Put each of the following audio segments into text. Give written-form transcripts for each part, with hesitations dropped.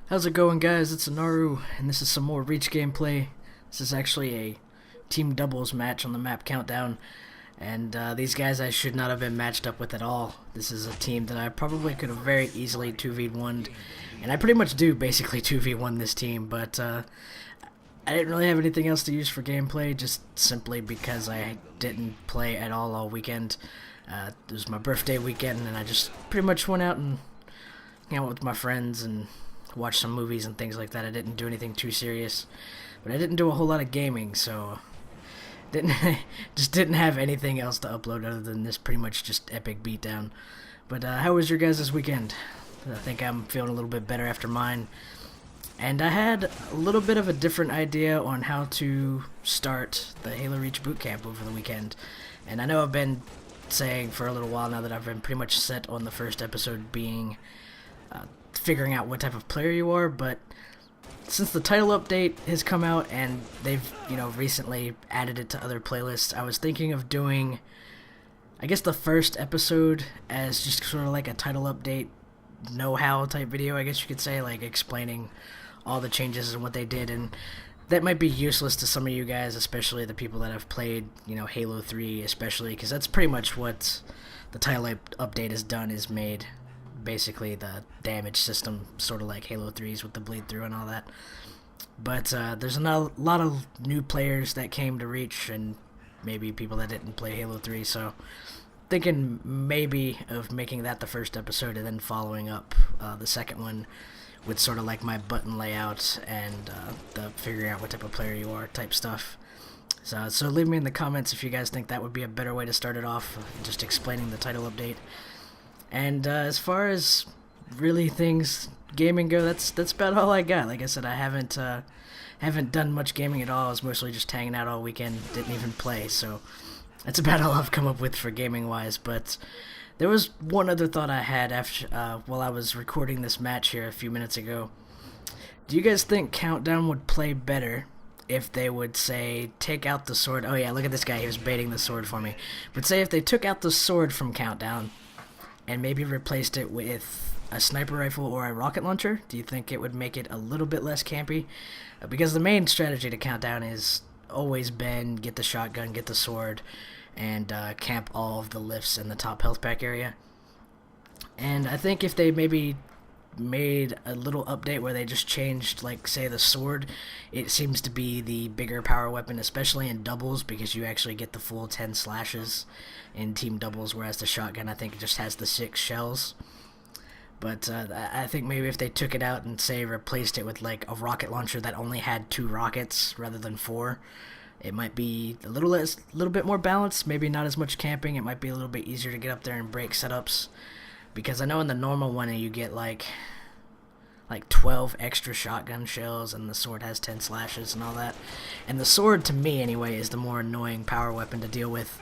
How's it going, guys? It's Anaru, and this is some more Reach gameplay. This is actually a team doubles match on the map Countdown, and these guys I should not have been matched up with at all. This is a team that I probably could have very easily 2v1'd, and I pretty much do basically 2v1 this team, but I didn't really have anything else to use for gameplay, just simply because I didn't play at all weekend. It was my birthday weekend, and I just pretty much went out and hang out with my friends and watch some movies and things like that. I didn't do anything too serious, but I didn't do a whole lot of gaming, so didn't just didn't have anything else to upload other than this pretty much just epic beatdown. But how was your guys' this weekend? I think I'm feeling a little bit better after mine, and I had a little bit of a different idea on how to start the Halo Reach bootcamp over the weekend. And I know I've been saying for a little while now that I've been pretty much set on the first episode being figuring out what type of player you are, but since the title update has come out and they've, recently added it to other playlists, I was thinking of doing, I guess, the first episode as just sort of like a title update know-how type video, I guess you could say, like explaining all the changes and what they did, and that might be useless to some of you guys, especially the people that have played, Halo 3 especially, because that's pretty much what the title update has done, is made basically the damage system sort of like Halo 3's with the bleed through and all that. But there's a lot of new players that came to Reach, and maybe people that didn't play Halo 3, so thinking maybe of making that the first episode and then following up the second one with sort of like my button layout and the figuring out what type of player you are type stuff. So leave me in the comments if you guys think that would be a better way to start it off, just explaining the title update. And as far as really things gaming go, that's about all I got. Like I said, I haven't done much gaming at all. I was mostly just hanging out all weekend, didn't even play, so that's about all I've come up with for gaming wise. But there was one other thought I had after while I was recording this match here a few minutes ago. Do you guys think Countdown would play better if they would, say, take out the sword? Oh yeah, look at this guy, he was baiting the sword for me. But say if they took out the sword from Countdown and maybe replaced it with a sniper rifle or a rocket launcher, do you think it would make it a little bit less campy? Because the main strategy to Countdown has always been get the shotgun, get the sword, and camp all of the lifts in the top health pack area. And I think if they maybe made a little update where they just changed, like, say, the sword, it seems to be the bigger power weapon, especially in doubles, because you actually get the full 10 slashes in team doubles, whereas the shotgun, I think, just has the 6 shells. But I think maybe if they took it out and, say, replaced it with, like, a rocket launcher that only had 2 rockets rather than 4, it might be a little bit more balanced, maybe not as much camping. It might be a little bit easier to get up there and break setups, because I know in the normal one you get like 12 extra shotgun shells, and the sword has 10 slashes and all that. And the sword, to me anyway, is the more annoying power weapon to deal with,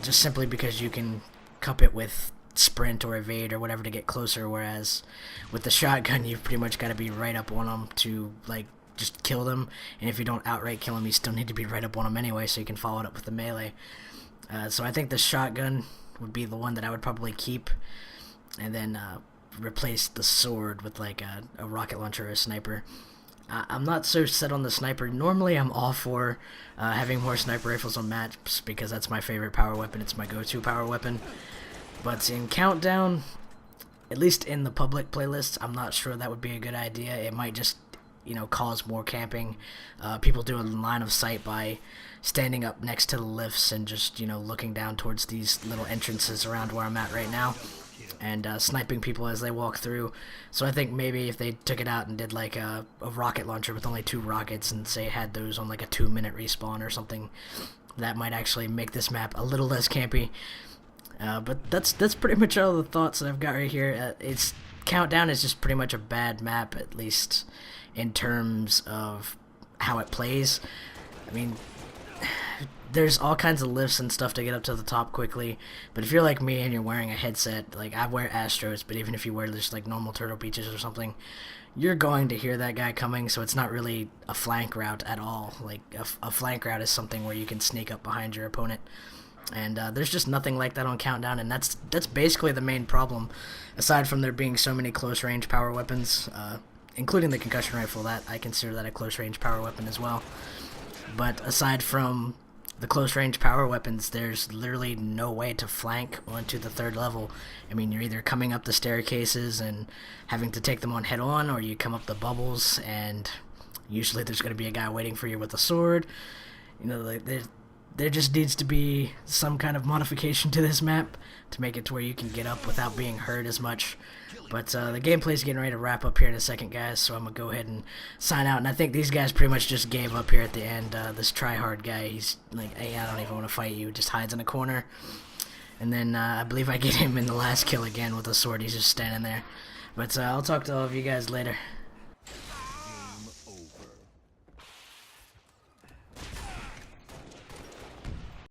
just simply because you can cup it with sprint or evade or whatever to get closer, whereas with the shotgun you've pretty much got to be right up on them to, like, just kill them, and if you don't outright kill them you still need to be right up on them anyway, so you can follow it up with the melee. So I think the shotgun would be the one that I would probably keep, and then replace the sword with like a rocket launcher or a sniper. I'm not so set on the sniper. Normally I'm all for having more sniper rifles on maps because that's my favorite power weapon. It's my go-to power weapon. But in Countdown, at least in the public playlists, I'm not sure that would be a good idea. It might just cause more camping. People do a line of sight by standing up next to the lifts and just, looking down towards these little entrances around where I'm at right now, and sniping people as they walk through. So I think maybe if they took it out and did like a rocket launcher with only 2 rockets and, say, had those on like a 2-minute respawn or something, that might actually make this map a little less campy. But that's pretty much all the thoughts that I've got right here. Countdown is just pretty much a bad map, at least in terms of how it plays. I mean, there's all kinds of lifts and stuff to get up to the top quickly, but if you're like me and you're wearing a headset, like I wear Astros, but even if you wear just like normal Turtle Beaches or something, you're going to hear that guy coming, so it's not really a flank route at all. Like a flank route is something where you can sneak up behind your opponent, and there's just nothing like that on Countdown, and that's basically the main problem, aside from there being so many close range power weapons. including the concussion rifle, that I consider that a close range power weapon as well. But aside from the close range power weapons, there's literally no way to flank onto the 3rd level. I mean, you're either coming up the staircases and having to take them on head on, or you come up the bubbles and usually there's going to be a guy waiting for you with a sword. You know, like, there just needs to be some kind of modification to this map to make it to where you can get up without being hurt as much. But the gameplay's getting ready to wrap up here in a second, guys, so I'm going to go ahead and sign out. And I think these guys pretty much just gave up here at the end. This tryhard guy, he's like, hey, I don't even want to fight you, just hides in a corner. And then I believe I get him in the last kill again with a sword. He's just standing there. But I'll talk to all of you guys later.